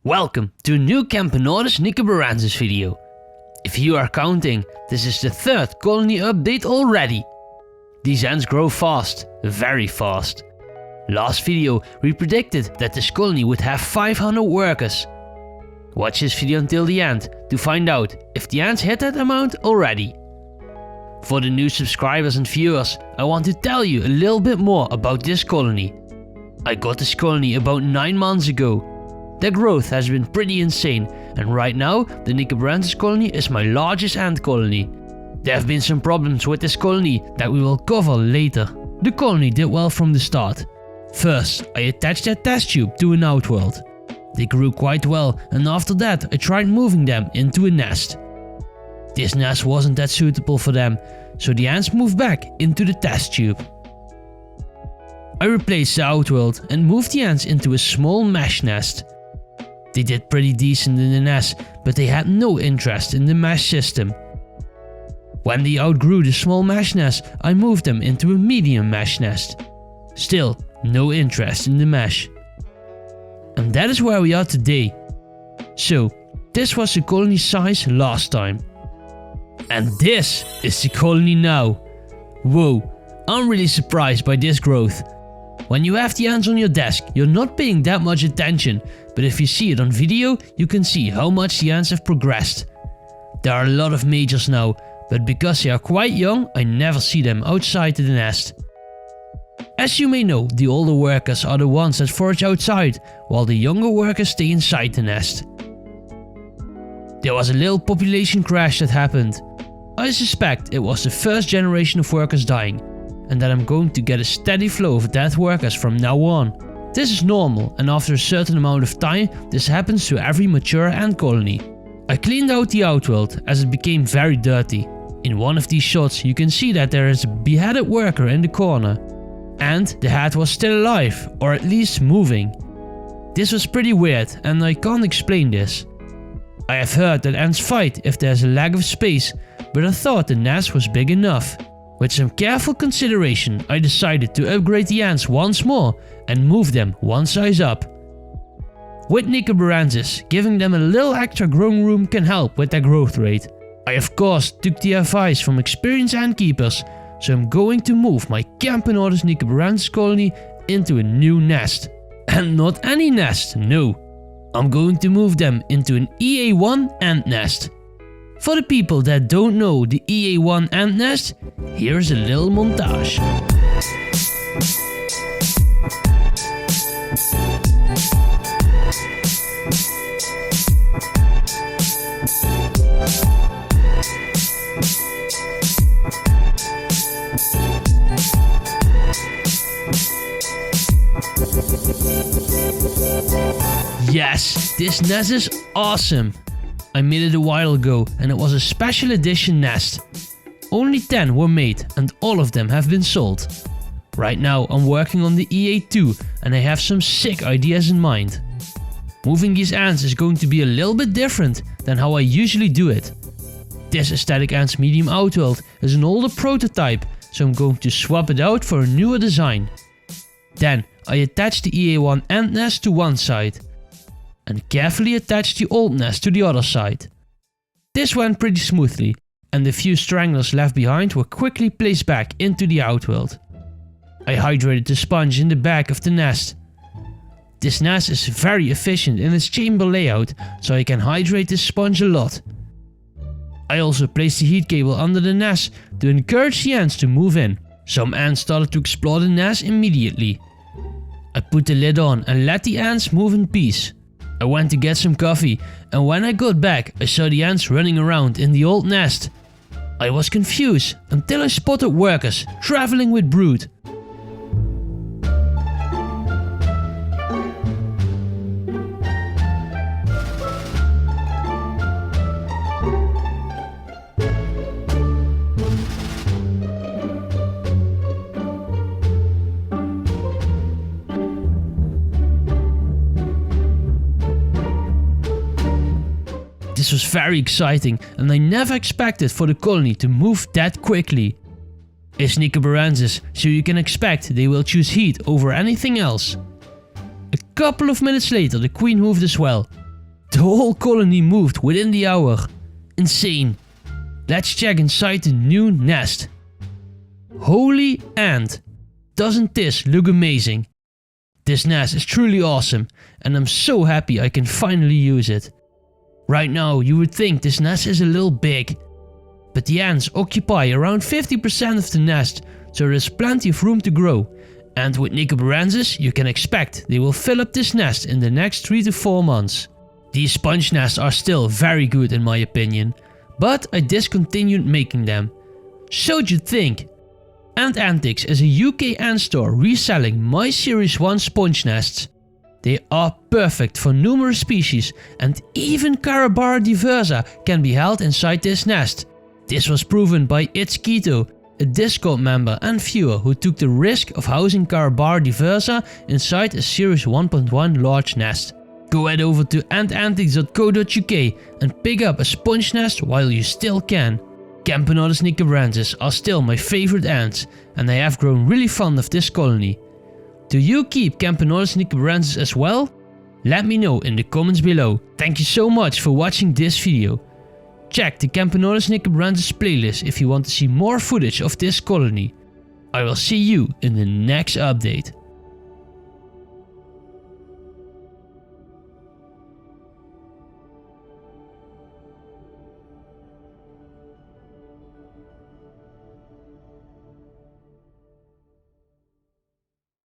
Welcome to a new Camponotus Nicobarensis video. If you are counting, this is the third colony update already. These ants grow fast, very fast. Last video we predicted that this colony would have 500 workers. Watch this video until the end to find out if the ants hit that amount already. For the new subscribers and viewers, I want to tell you a little bit more about this colony. I got this colony about 9 months ago. Their growth has been pretty insane, and right now the Nicobarensis colony is my largest ant colony. There have been some problems with this colony that we will cover later. The colony did well from the start. First, I attached their test tube to an outworld. They grew quite well, and after that I tried moving them into a nest. This nest wasn't that suitable for them, so the ants moved back into the test tube. I replaced the outworld and moved the ants into a small mesh nest. They did pretty decent in the nest, but they had no interest in the mesh system. When they outgrew the small mesh nest, I moved them into a medium mesh nest. Still, no interest in the mesh. And that is where we are today. So, this was the colony size last time. And this is the colony now. Whoa, I'm really surprised by this growth. When you have the ants on your desk, you're not paying that much attention, but if you see it on video, you can see how much the ants have progressed. There are a lot of majors now, but because they are quite young, I never see them outside the nest. As you may know, the older workers are the ones that forage outside, while the younger workers stay inside the nest. There was a little population crash that happened. I suspect it was the first generation of workers dying, and that I'm going to get a steady flow of dead workers from now on. This is normal, and after a certain amount of time this happens to every mature ant colony. I cleaned out the outworld as it became very dirty. In one of these shots you can see that there is a beheaded worker in the corner. And the head was still alive, or at least moving. This was pretty weird and I can't explain this. I have heard that ants fight if there's a lack of space, but I thought the nest was big enough. With some careful consideration, I decided to upgrade the ants once more and move them one size up. With Nicobarensis, giving them a little extra growing room can help with their growth rate. I of course took the advice from experienced ant keepers, so I'm going to move my Camponotus Nicobarensis colony into a new nest. And not any nest, no. I'm going to move them into an EA-1 ant nest. For the people that don't know the EA-1 ant nest, here's a little montage. Yes, this nest is awesome. I made it a while ago and it was a special edition nest. Only 10 were made and all of them have been sold. Right now I'm working on the EA-2 and I have some sick ideas in mind. Moving these ants is going to be a little bit different than how I usually do it. This Esthetic ants medium outworld is an older prototype, so I'm going to swap it out for a newer design. Then I attach the EA-1 ant nest to one side and carefully attach the old nest to the other side. This went pretty smoothly, and the few stranglers left behind were quickly placed back into the outworld. I hydrated the sponge in the back of the nest. This nest is very efficient in its chamber layout, so I can hydrate this sponge a lot. I also placed the heat cable under the nest to encourage the ants to move in. Some ants started to explore the nest immediately. I put the lid on and let the ants move in peace. I went to get some coffee, and when I got back I saw the ants running around in the old nest. I was confused until I spotted workers traveling with brood. This was very exciting and I never expected for the colony to move that quickly. It's Nicobarensis, so you can expect they will choose heat over anything else. A couple of minutes later the queen moved as well. The whole colony moved within the hour. Insane. Let's check inside the new nest. Holy ant. Doesn't this look amazing? This nest is truly awesome and I'm so happy I can finally use it. Right now you would think this nest is a little big, but the ants occupy around 50% of the nest, so there is plenty of room to grow, and with Nicobarensis you can expect they will fill up this nest in the next 3 to 4 months. These sponge nests are still very good in my opinion, but I discontinued making them. So'd you think? Ant Antics is a UK ant store reselling my Series 1 sponge nests. They are perfect for numerous species and even Carabara diversa can be held inside this nest. This was proven by It's Keto, a Discord member and viewer who took the risk of housing Carabara diversa inside a Series 1.1 large nest. Go head over to antantics.co.uk and pick up a sponge nest while you still can. Camponotus Nicobarensis are still my favorite ants and I have grown really fond of this colony. Do you keep Camponotus Nicobarensis as well? Let me know in the comments below. Thank you so much for watching this video. Check the Camponotus Nicobarensis playlist if you want to see more footage of this colony. I will see you in the next update.